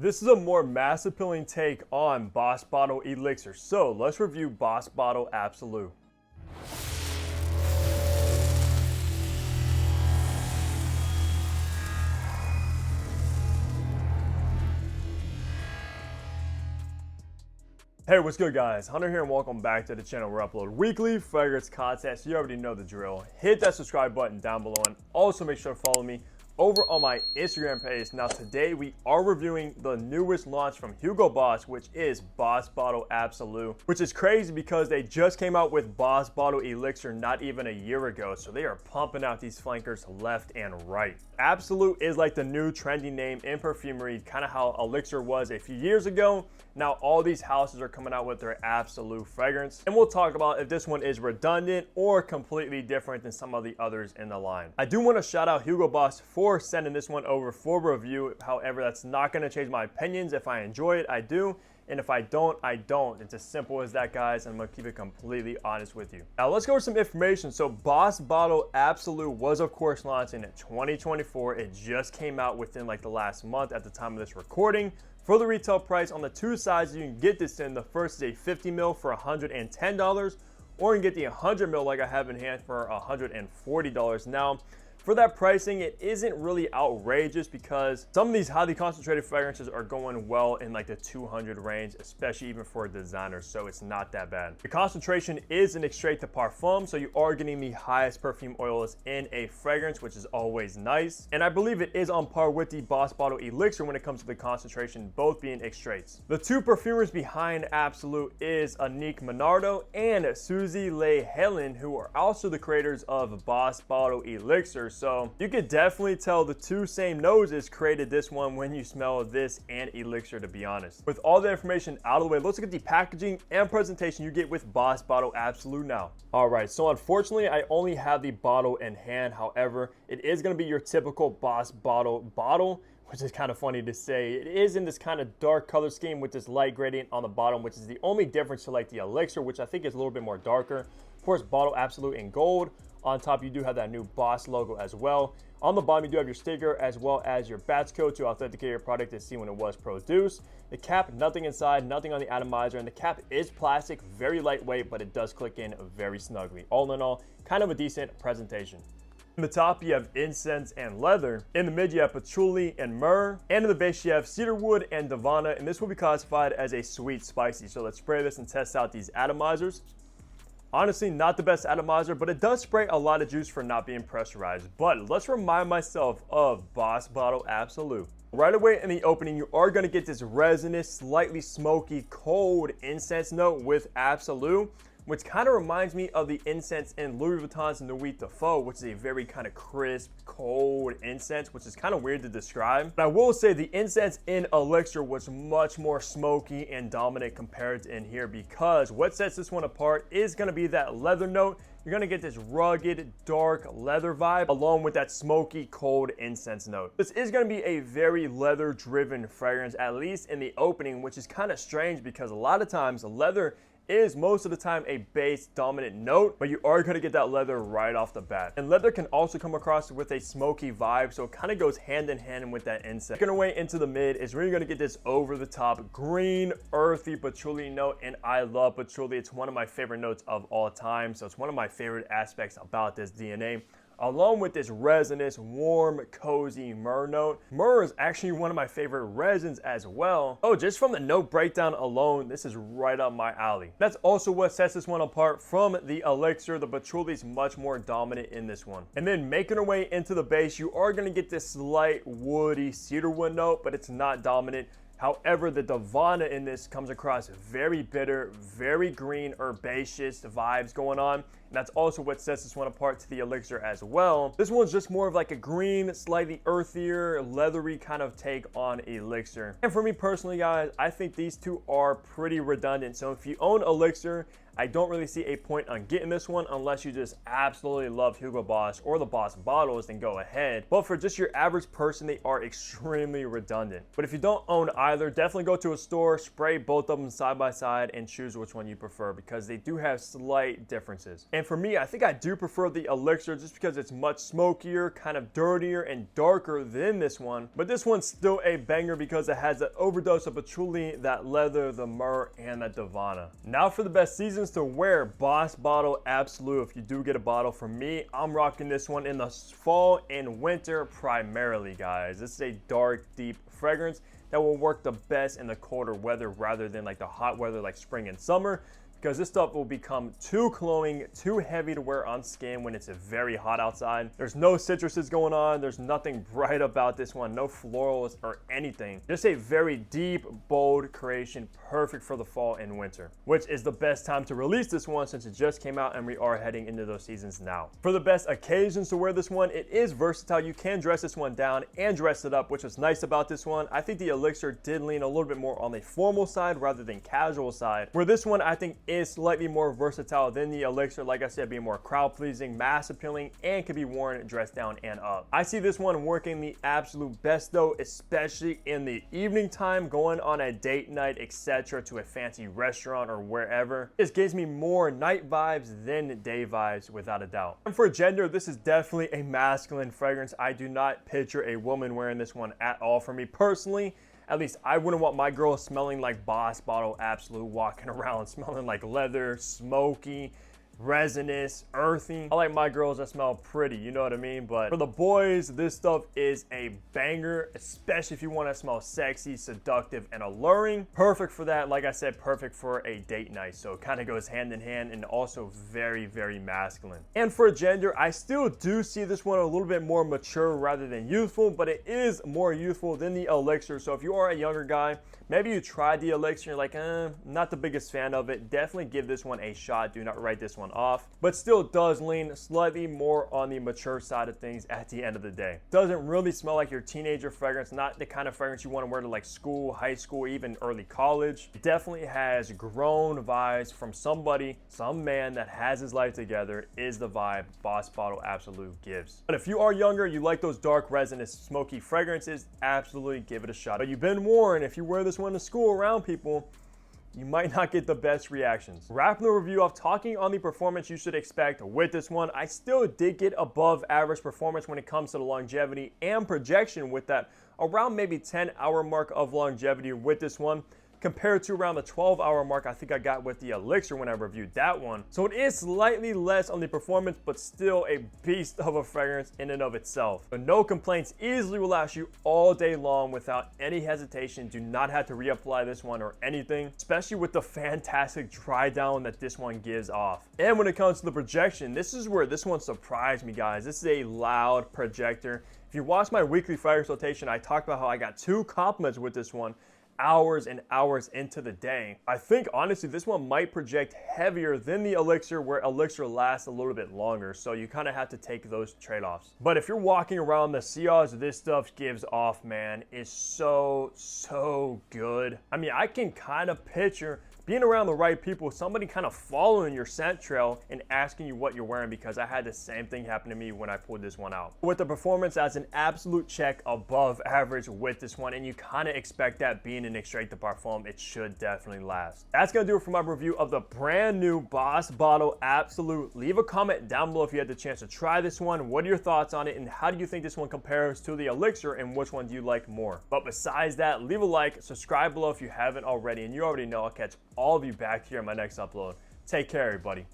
This is a more mass appealing take on Boss Bottle Elixir, so let's review Boss Bottle Absolu. Hey, what's good guys? Hunter here and welcome back to the channel where I upload weekly fragrance content, so you already know the drill. Hit that subscribe button down below and also make sure to follow me over on my Instagram page. Now today we are reviewing the newest launch from Hugo Boss, which is Boss Bottle Absolu, which is crazy because they just came out with Boss Bottle Elixir not even a year ago, so they are pumping out these flankers left and right. Absolu is like the new trendy name in perfumery, kind of how Elixir was a few years ago. Now all these houses are coming out with their Absolu fragrance, and we'll talk about if this one is redundant or completely different than some of the others in the line. I do want to shout out Hugo Boss for sending this one over for review. However, that's not going to change my opinions. If I enjoy it, I do. And if I don't, I don't. It's as simple as that, guys. I'm going to keep it completely honest with you. Now, let's go over some information. So, Boss Bottle Absolu was, of course, launched in 2024. It just came out within like the last month at the time of this recording. For the retail price, on the two sizes you can get this in, the first is a 50 ml for $110, or you can get the 100 ml like I have in hand for $140. Now, for that pricing, it isn't really outrageous because some of these highly concentrated fragrances are going well in like the 200 range, especially even for designers, so it's not that bad. The concentration is an extrait de parfum, so you are getting the highest perfume oils in a fragrance, which is always nice. And I believe it is on par with the Boss Bottle Elixir when it comes to the concentration, both being extraits. The two perfumers behind Absolu is Annick Menardo and Suzy Le Helen, who are also the creators of Boss Bottle Elixir. So you could definitely tell the two same noses created this one when you smell this and Elixir, to be honest. With all the information out of the way, let's look at the packaging and presentation you get with Boss Bottle Absolu now. All right, so unfortunately, I only have the bottle in hand. However, it is going to be your typical Boss bottle, which is kind of funny to say. It is in this kind of dark color scheme with this light gradient on the bottom, which is the only difference to like the Elixir, which I think is a little bit more darker. Of course, Bottle Absolu in gold. On top, you do have that new Boss logo as well. On the bottom, you do have your sticker as well as your batch code to authenticate your product and see when it was produced. The cap, nothing inside, nothing on the atomizer, and the cap is plastic, very lightweight, but it does click in very snugly. All in all, kind of a decent presentation. In the top, you have incense and leather. In the mid, you have patchouli and myrrh. And in the base, you have cedarwood and gabanna, and this will be classified as a sweet spicy. So let's spray this and test out these atomizers. Honestly, not the best atomizer, but it does spray a lot of juice for not being pressurized. But let's remind myself of Boss Bottle Absolu. Right away in the opening, you are going to get this resinous, slightly smoky, cold incense note with Absolu, which kind of reminds me of the incense in Louis Vuitton's Nuit de Faux, which is a very kind of crisp, cold incense, which is kind of weird to describe. But I will say the incense in Elixir was much more smoky and dominant compared to in here, because what sets this one apart is going to be that leather note. You're going to get this rugged, dark leather vibe along with that smoky, cold incense note. This is going to be a very leather-driven fragrance, at least in the opening, which is kind of strange because a lot of times leather is most of the time a base dominant note, but you are going to get that leather right off the bat. And leather can also come across with a smoky vibe, so it kind of goes hand in hand with that incense. Making our way into the mid is where you're going to get this over the top green earthy patchouli note, and I love patchouli. It's one of my favorite notes of all time, so it's one of my favorite aspects about this DNA. Along with this resinous, warm, cozy myrrh note. Myrrh is actually one of my favorite resins as well. Oh, just from the note breakdown alone, this is right up my alley. That's also what sets this one apart from the Elixir. The patchouli is much more dominant in this one. And then making our way into the base, you are going to get this slight woody cedarwood note, but it's not dominant. However, the gabanna in this comes across very bitter, very green, herbaceous vibes going on. And that's also what sets this one apart to the Elixir as well. This one's just more of like a green, slightly earthier, leathery kind of take on Elixir. And for me personally, guys, I think these two are pretty redundant. So if you own Elixir, I don't really see a point on getting this one unless you just absolutely love Hugo Boss or the Boss bottles, then go ahead. But for just your average person, they are extremely redundant. But if you don't own either, definitely go to a store, spray both of them side by side, and choose which one you prefer because they do have slight differences. And for me, I think I do prefer the elixir just because it's much smokier, kind of dirtier and darker than this one. But this one's still a banger because it has that overdose of patchouli, that leather, the myrrh, and that gabanna. Now for the best seasons to wear, Boss Bottle Absolu. If you do get a bottle from me, I'm rocking this one in the fall and winter primarily, guys. This is a dark, deep fragrance that will work the best in the colder weather rather than like the hot weather like spring and summer, because this stuff will become too cloying, too heavy to wear on skin when it's very hot outside. There's no citruses going on. There's nothing bright about this one. No florals or anything. Just a very deep, bold creation, perfect for the fall and winter, which is the best time to release this one since it just came out and we are heading into those seasons now. For the best occasions to wear this one, it is versatile. You can dress this one down and dress it up, which is nice about this one. I think the elixir did lean a little bit more on the formal side rather than casual side, where this one I think is slightly more versatile than the elixir, like I said, being more crowd pleasing, mass appealing, and can be worn dressed down and up. I see this one working the absolute best though, especially in the evening time, going on a date night, etc., to a fancy restaurant or wherever. This gives me more night vibes than day vibes without a doubt. And for gender, this is definitely a masculine fragrance. I do not picture a woman wearing this one at all. For me personally, at least I wouldn't want my girl smelling like Boss Bottle Absolu, walking around smelling like leather, smoky, resinous, earthy. I like my girls that smell pretty, you know what I mean? But for the boys, this stuff is a banger, especially if you want to smell sexy, seductive, and alluring. Perfect for that. Like I said, perfect for a date night. So it kind of goes hand in hand, and also very, very masculine. And for gender, I still do see this one a little bit more mature rather than youthful, but it is more youthful than the elixir. So if you are a younger guy, maybe you tried the elixir, you're like, not the biggest fan of it, definitely give this one a shot. Do not write this one off, but still does lean slightly more on the mature side of things at the end of the day. Doesn't really smell like your teenager fragrance, not the kind of fragrance you want to wear to like school, high school, even early college. It definitely has grown vibes from somebody, some man that has his life together, is the vibe Boss Bottle Absolu gives. But if you are younger, you like those dark, resinous, smoky fragrances, absolutely give it a shot. But you've been warned, if you wear this one to school around people, you might not get the best reactions. Wrapping the review off, talking on the performance you should expect with this one, I still did get above average performance when it comes to the longevity and projection with that around maybe 10-hour mark of longevity with this one, compared to around the 12-hour mark I think I got with the elixir when I reviewed that one. So it is slightly less on the performance, but still a beast of a fragrance in and of itself. But no complaints, easily will last you all day long without any hesitation. Do not have to reapply this one or anything, especially with the fantastic dry down that this one gives off. And when it comes to the projection, this is where this one surprised me, guys. This is a loud projector. If you watch my weekly fragrance rotation, I talked about how I got 2 compliments with this one hours and hours into the day. I think honestly this one might project heavier than the elixir, where elixir lasts a little bit longer, so you kind of have to take those trade-offs. But if you're walking around, the sillage this stuff gives off, man, is so good. I mean, I can kind of picture being around the right people, somebody kind of following your scent trail and asking you what you're wearing, because I had the same thing happen to me when I pulled this one out. With the performance as an absolute check above average with this one, and you kind of expect that being an extrait de parfum, it should definitely last. That's gonna do it for my review of the brand new Boss Bottle Absolu. Leave a comment down below if you had the chance to try this one. What are your thoughts on it, and how do you think this one compares to the elixir, and which one do you like more? But besides that, leave a like, subscribe below if you haven't already, and you already know I'll catch all of you back here in my next upload. Take care, everybody.